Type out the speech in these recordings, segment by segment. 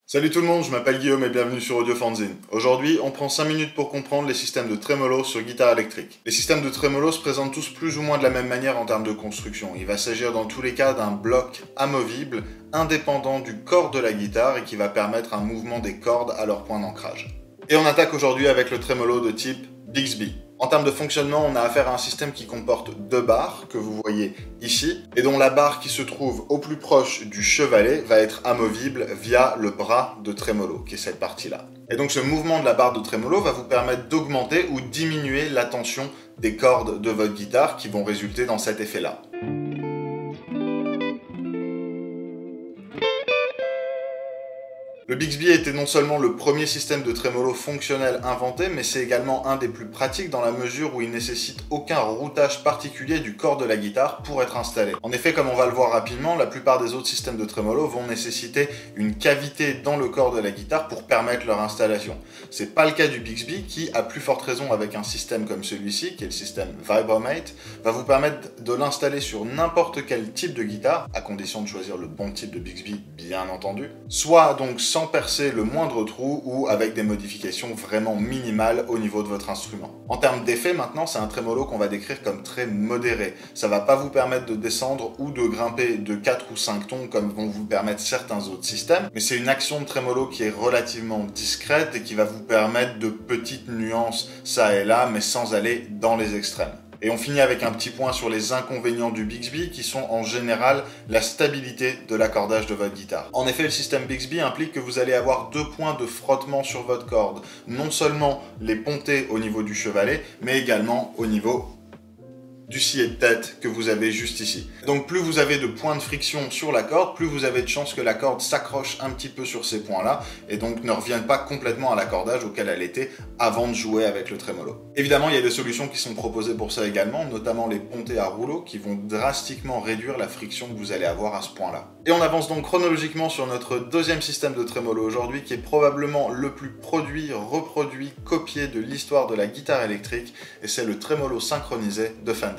Salut tout le monde, je m'appelle Guillaume et bienvenue sur Audio Fanzine. Aujourd'hui, on prend 5 minutes pour comprendre les systèmes de trémolo sur guitare électrique. Les systèmes de trémolo se présentent tous plus ou moins de la même manière en termes de construction. Il va s'agir dans tous les cas d'un bloc amovible, indépendant du corps de la guitare et qui va permettre un mouvement des cordes à leur point d'ancrage. Et on attaque aujourd'hui avec le trémolo de type Bigsby. En termes de fonctionnement, on a affaire à un système qui comporte deux barres, que vous voyez ici, et dont la barre qui se trouve au plus proche du chevalet va être amovible via le bras de trémolo, qui est cette partie-là. Et donc ce mouvement de la barre de trémolo va vous permettre d'augmenter ou diminuer la tension des cordes de votre guitare qui vont résulter dans cet effet-là. Le Bigsby était non seulement le premier système de trémolo fonctionnel inventé, mais c'est également un des plus pratiques dans la mesure où il nécessite aucun routage particulier du corps de la guitare pour être installé. En effet, comme on va le voir rapidement, la plupart des autres systèmes de trémolo vont nécessiter une cavité dans le corps de la guitare pour permettre leur installation. C'est pas le cas du Bigsby qui, à plus forte raison avec un système comme celui-ci, qui est le système Vibromate, va vous permettre de l'installer sur n'importe quel type de guitare, à condition de choisir le bon type de Bigsby, bien entendu, soit donc sans percer le moindre trou ou avec des modifications vraiment minimales au niveau de votre instrument. En termes d'effet, maintenant, c'est un trémolo qu'on va décrire comme très modéré. Ça va pas vous permettre de descendre ou de grimper de 4 ou 5 tons comme vont vous le permettre certains autres systèmes, mais c'est une action de trémolo qui est relativement discrète et qui va vous permettre de petites nuances ça et là, mais sans aller dans les extrêmes. Et on finit avec un petit point sur les inconvénients du Bigsby qui sont en général la stabilité de l'accordage de votre guitare. En effet, le système Bigsby implique que vous allez avoir deux points de frottement sur votre corde. Non seulement les pontés au niveau du chevalet, mais également au niveau du scié de tête que vous avez juste ici. Donc plus vous avez de points de friction sur la corde, plus vous avez de chances que la corde s'accroche un petit peu sur ces points-là et donc ne revienne pas complètement à l'accordage auquel elle était avant de jouer avec le trémolo. Évidemment, il y a des solutions qui sont proposées pour ça également, notamment les pontés à rouleau qui vont drastiquement réduire la friction que vous allez avoir à ce point-là. Et on avance donc chronologiquement sur notre deuxième système de trémolo aujourd'hui qui est probablement le plus produit, reproduit, copié de l'histoire de la guitare électrique et c'est le trémolo synchronisé de Fender.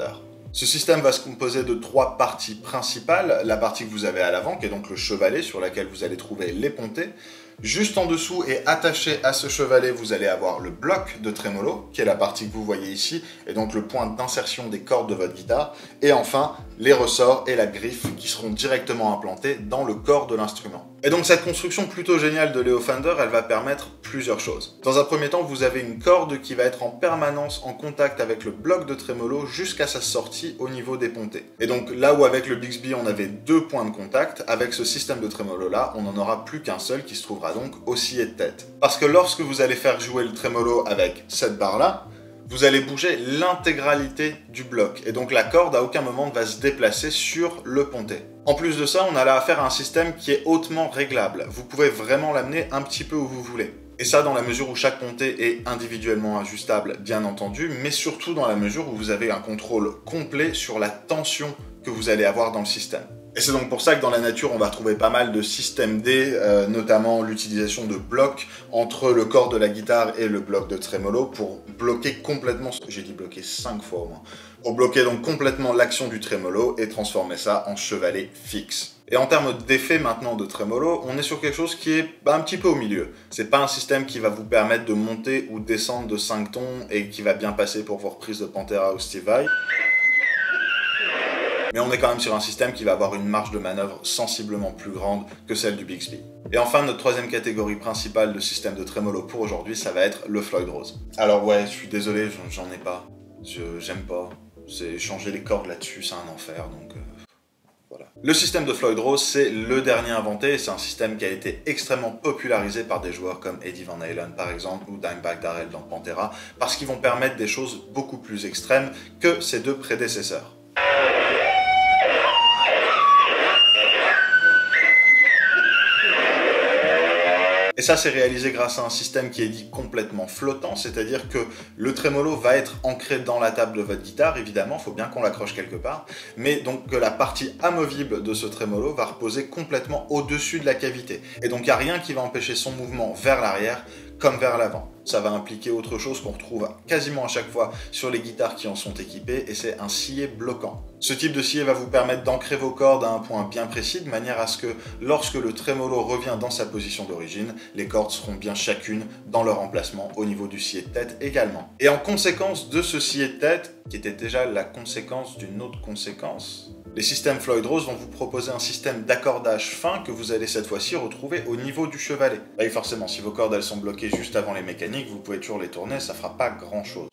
Ce système va se composer de trois parties principales. La partie que vous avez à l'avant, qui est donc le chevalet, sur laquelle vous allez trouver les pontés. Juste en dessous et attaché à ce chevalet, vous allez avoir le bloc de trémolo, qui est la partie que vous voyez ici, et donc le point d'insertion des cordes de votre guitare. Et enfin, les ressorts et la griffe qui seront directement implantés dans le corps de l'instrument. Et donc cette construction plutôt géniale de Leo Fender, elle va permettre plusieurs choses. Dans un premier temps, vous avez une corde qui va être en permanence en contact avec le bloc de trémolo jusqu'à sa sortie au niveau des pontés. Et donc là où avec le Bigsby on avait deux points de contact, avec ce système de trémolo là, on n'en aura plus qu'un seul qui se trouvera donc au scié de tête. Parce que lorsque vous allez faire jouer le trémolo avec cette barre là, vous allez bouger l'intégralité du bloc. Et donc la corde à aucun moment ne va se déplacer sur le ponté. En plus de ça, on a là affaire à un système qui est hautement réglable. Vous pouvez vraiment l'amener un petit peu où vous voulez. Et ça dans la mesure où chaque ponté est individuellement ajustable, bien entendu, mais surtout dans la mesure où vous avez un contrôle complet sur la tension que vous allez avoir dans le système. Et c'est donc pour ça que dans la nature, on va retrouver pas mal de systèmes D, notamment l'utilisation de blocs entre le corps de la guitare et le bloc de trémolo pour bloquer complètement, j'ai dit bloquer 5 fois au moins, pour bloquer donc complètement l'action du trémolo et transformer ça en chevalet fixe. Et en termes d'effet maintenant de trémolo, on est sur quelque chose qui est un petit peu au milieu. C'est pas un système qui va vous permettre de monter ou descendre de 5 tons et qui va bien passer pour vos reprises de Pantera ou Steve Vai. Mais on est quand même sur un système qui va avoir une marge de manœuvre sensiblement plus grande que celle du Bigsby. Et enfin, notre troisième catégorie principale de système de trémolo pour aujourd'hui, ça va être le Floyd Rose. Alors ouais, je suis désolé, j'en ai pas. J'aime pas. Changer les cordes là-dessus, c'est un enfer, donc... Voilà. Le système de Floyd Rose, c'est le dernier inventé, c'est un système qui a été extrêmement popularisé par des joueurs comme Eddie Van Halen par exemple, ou Dimebag Darrell dans Pantera, parce qu'ils vont permettre des choses beaucoup plus extrêmes que ses deux prédécesseurs. Et ça, c'est réalisé grâce à un système qui est dit complètement flottant, c'est-à-dire que le trémolo va être ancré dans la table de votre guitare, évidemment, il faut bien qu'on l'accroche quelque part, mais donc que la partie amovible de ce trémolo va reposer complètement au-dessus de la cavité. Et donc il n'y a rien qui va empêcher son mouvement vers l'arrière comme vers l'avant. Ça va impliquer autre chose qu'on retrouve quasiment à chaque fois sur les guitares qui en sont équipées, et c'est un sillet bloquant. Ce type de sillet va vous permettre d'ancrer vos cordes à un point bien précis, de manière à ce que lorsque le trémolo revient dans sa position d'origine, les cordes seront bien chacune dans leur emplacement au niveau du sillet de tête également. Et en conséquence de ce sillet de tête, qui était déjà la conséquence d'une autre conséquence, les systèmes Floyd Rose vont vous proposer un système d'accordage fin que vous allez cette fois-ci retrouver au niveau du chevalet. Et forcément, si vos cordes elles sont bloquées juste avant les mécaniques, vous pouvez toujours les tourner, ça fera pas grand-chose.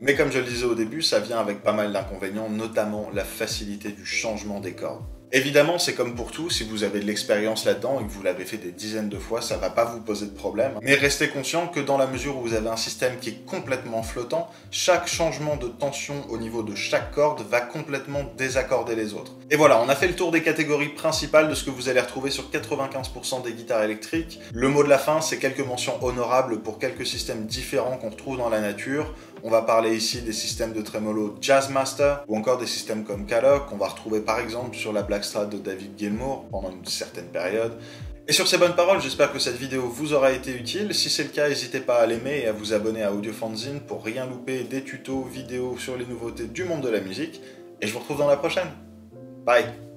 Mais comme je le disais au début, ça vient avec pas mal d'inconvénients, notamment la facilité du changement des cordes. Évidemment, c'est comme pour tout, si vous avez de l'expérience là-dedans et que vous l'avez fait des dizaines de fois, ça va pas vous poser de problème. Mais restez conscient que dans la mesure où vous avez un système qui est complètement flottant, chaque changement de tension au niveau de chaque corde va complètement désaccorder les autres. Et voilà, on a fait le tour des catégories principales de ce que vous allez retrouver sur 95% des guitares électriques. Le mot de la fin, c'est quelques mentions honorables pour quelques systèmes différents qu'on retrouve dans la nature. On va parler ici des systèmes de trémolo Jazzmaster ou encore des systèmes comme Calok qu'on va retrouver par exemple sur la Blackstrat de David Gilmour pendant une certaine période. Et sur ces bonnes paroles, j'espère que cette vidéo vous aura été utile. Si c'est le cas, n'hésitez pas à l'aimer et à vous abonner à Audiofanzine pour rien louper des tutos, vidéos sur les nouveautés du monde de la musique. Et je vous retrouve dans la prochaine. Bye!